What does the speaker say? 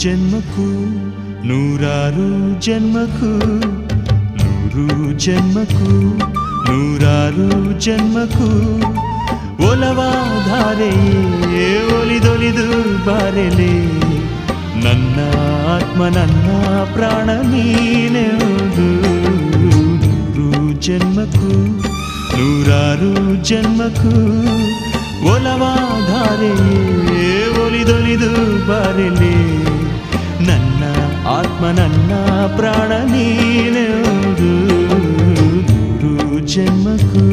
ಜನ್ಮಕ್ಕೂ ನೂರಾರು ಜನ್ಮಕ್ಕೂ ನೂರು ಜನ್ಮಕ್ಕೂ ನೂರಾರು ಜನ್ಮಕ್ಕೂ ಒಲವಾಧಾರೆಯೇ ಒಲಿದೊಲಿದು ಬಾರೆಲೆ ನನ್ನ ಆತ್ಮ ನನ್ನ ಪ್ರಾಣ ನೀನೆಂದು ನೂರು ಜನ್ಮಕ್ಕೂ ನೂರಾರು ಜನ್ಮಕ್ಕೂ ಒಲವಾಧಾರೆಯೇ ಒಲಿದೊಲಿದು ಬಾರೆಲೆ ನನ್ನ ಆತ್ಮ ನನ್ನ ಪ್ರಾಣ ನೀನೆಂದು ನೂರು ಜನ್ಮಕ್ಕೂ